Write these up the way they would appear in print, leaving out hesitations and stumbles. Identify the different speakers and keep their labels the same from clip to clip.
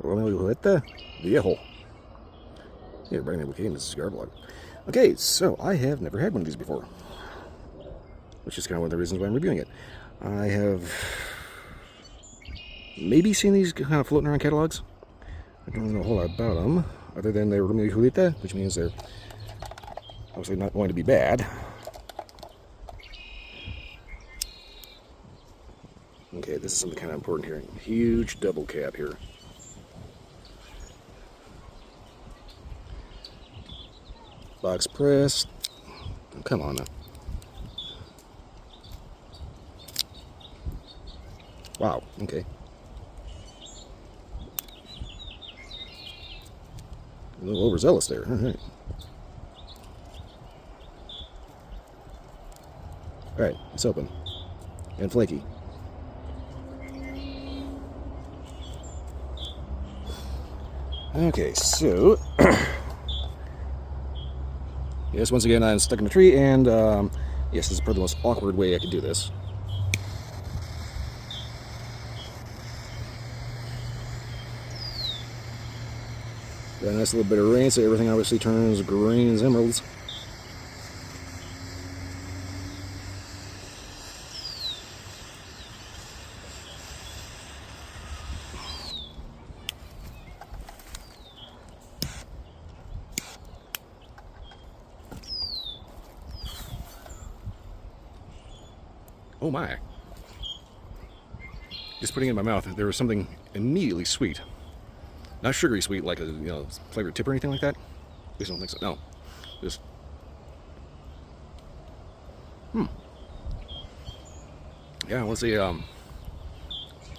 Speaker 1: Romeo, Julieta, Viejo. Hey everybody, I'm Cigar, this is Cigar Vlog. Okay, so I have never had one of these before, which is kind of one of the reasons why I'm reviewing it. I have maybe seen these kind of floating around catalogs. I don't know a whole lot about them, other than they're Romeo Julieta, which means they're obviously not going to be bad. Okay, this is something kind of important here. Huge double cap here. Box press. Oh, come on now. Wow, okay. A little overzealous there. Alright. Alright, it's open. And flaky. Okay, so yes, once again I'm stuck in a tree, and yes, this is probably the most awkward way I could do this. Got a nice little bit of rain, so everything obviously turns green as emeralds. Oh my. Just putting it in my mouth, there was something immediately sweet. Not sugary sweet like a flavored tip or anything like that. At least I don't think so. No. Just yeah, let's say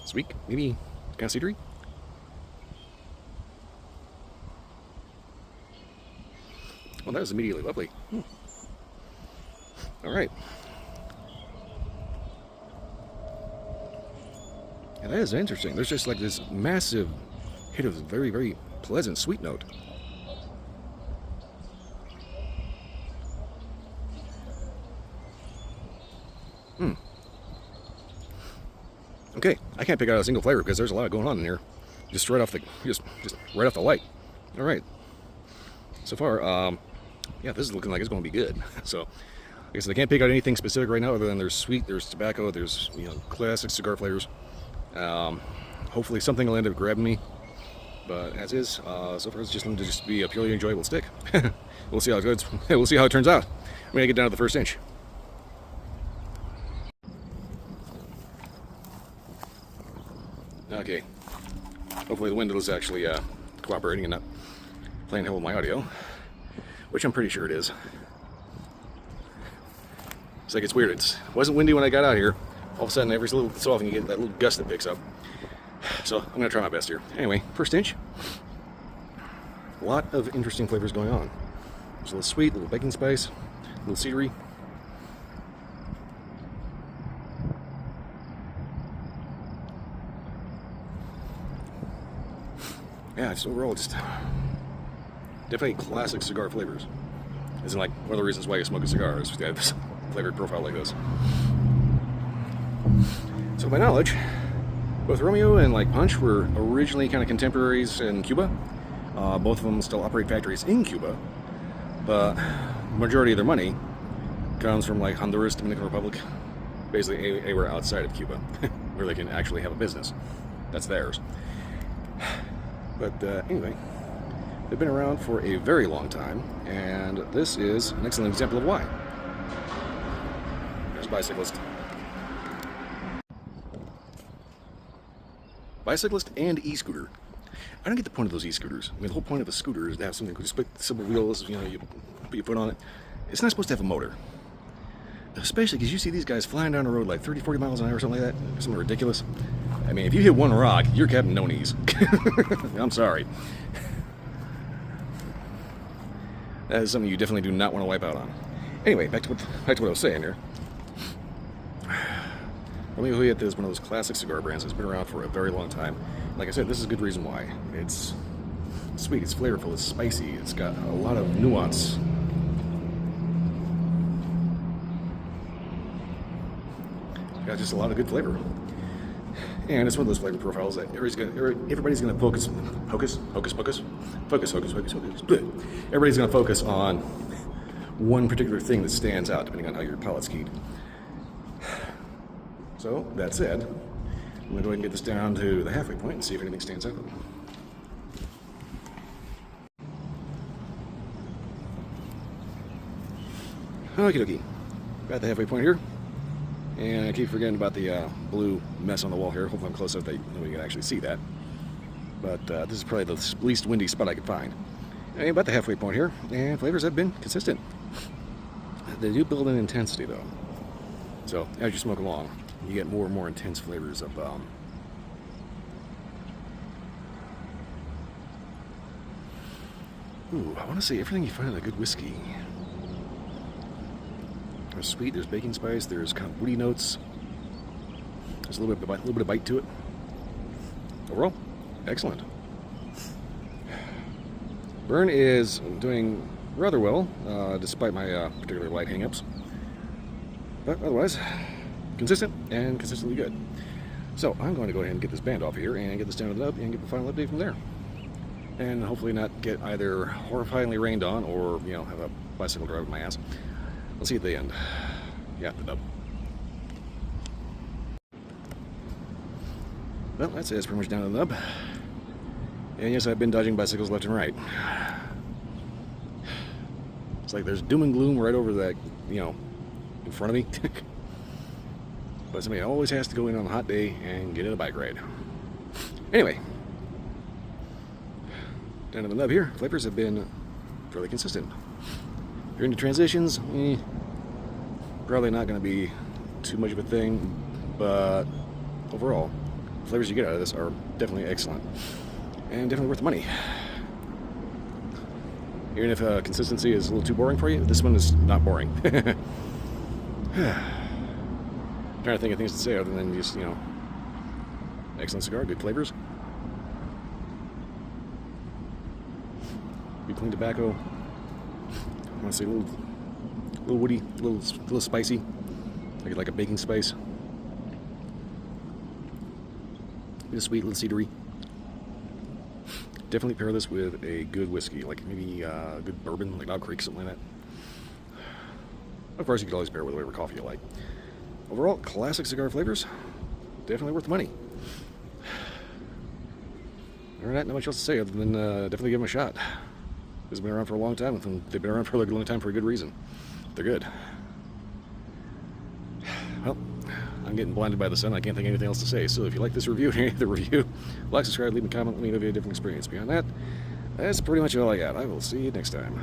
Speaker 1: sweet, maybe kind of cedary. Well, that was immediately lovely. Alright. Yeah, that is interesting. There's just like this massive hit of very, very pleasant sweet note. Okay, I can't pick out a single flavor because there's a lot going on in here. Just right off the just right off the light. All right. So far, yeah, this is looking like it's going to be good. So, like I said, I can't pick out anything specific right now other than there's sweet, there's tobacco, there's classic cigar flavors. Hopefully something will end up grabbing me. But as is, so far it's just going to just be a purely enjoyable stick. We'll see how it goes. We'll see how it turns out. I'm going to get down to the first inch. Okay. Hopefully the window is actually cooperating and not playing hell with my audio, which I'm pretty sure it is. It's like it's weird. It wasn't windy when I got out here. All of a sudden, every so often you get that little gust that picks up. So I'm going to try my best here. Anyway, first inch. A lot of interesting flavors going on. There's a little sweet, a little baking spice, a little cedary. Yeah, just overall, just definitely classic cigar flavors. Isn't like one of the reasons why you smoke a cigar is to have this flavored profile like this. So, by knowledge, both Romeo and Punch were originally kind of contemporaries in Cuba. Both of them still operate factories in Cuba, but the majority of their money comes from Honduras, Dominican Republic, basically anywhere outside of Cuba, where they can actually have a business. That's theirs. But anyway, they've been around for a very long time, and this is an excellent example of why. There's Bicyclist. Bicyclist and e-scooter. I don't get the point of those e-scooters. I mean, the whole point of a scooter is to have something with split simple wheels, you put your foot on it. It's not supposed to have a motor. Especially because you see these guys flying down the road like 30, 40 miles an hour or something like that. Something ridiculous. I mean, if you hit one rock, you're Captain No Knees. I'm sorry. That is something you definitely do not want to wipe out on. Anyway, back to what I was saying here. Romeo Julieta is one of those classic cigar brands that's been around for a very long time. Like I said, this is a good reason why. It's sweet, it's flavorful, it's spicy, it's got a lot of nuance. It's got just a lot of good flavor. And it's one of those flavor profiles that everybody's gonna focus, everybody's gonna focus on one particular thing that stands out depending on how your palate's keyed. So that said, I'm gonna go ahead and get this down to the halfway point and see if anything stands out. Okie dokie, got the halfway point here. And I keep forgetting about the blue mess on the wall here. Hopefully I'm close enough that we can actually see that. But this is probably the least windy spot I could find. And about the halfway point here, and flavors have been consistent. They do build in intensity though. So as you smoke along, you get more and more intense flavors of ooh, I want to say everything you find in a good whiskey. There's sweet, there's baking spice, there's kind of woody notes. There's a little bit of bite to it. Overall, excellent. Burn is doing rather well, despite my particular light hangups. But otherwise, consistent and consistently good. So I'm going to go ahead and get this band off here and get this down to the nub and get the final update from there. And hopefully not get either horrifyingly rained on or, you know, have a bicycle drive with my ass. Let's see at the end. Yeah, the nub. Well, that's it. It's pretty much down to the nub. And yes, I've been dodging bicycles left and right. It's like there's doom and gloom right over that, you know, in front of me. But somebody always has to go in on a hot day and get in a bike ride. Anyway, down to the nub here. Flavors have been fairly consistent. If you're into transitions, probably not going to be too much of a thing, but overall, the flavors you get out of this are definitely excellent and definitely worth the money. Even if consistency is a little too boring for you, this one is not boring. Trying to think of things to say other than just, you know, excellent cigar, good flavors, good clean tobacco. I want to say a little woody, a little spicy, like a baking spice. A bit sweet, a little cedary. Definitely pair this with a good whiskey, like maybe a good bourbon, like Dog Creek, something like that. Of course, you could always pair it with whatever coffee you like. Overall, classic cigar flavors, definitely worth the money. Other than that, not much else to say other than definitely give them a shot. This has been around for a long time, and they've been around for a long time for a good reason. They're good. Well, I'm getting blinded by the sun. I can't think of anything else to say. So if you like this review, the review, like, subscribe, leave a comment, let me know if you have a different experience. Beyond that, that's pretty much all I got. I will see you next time.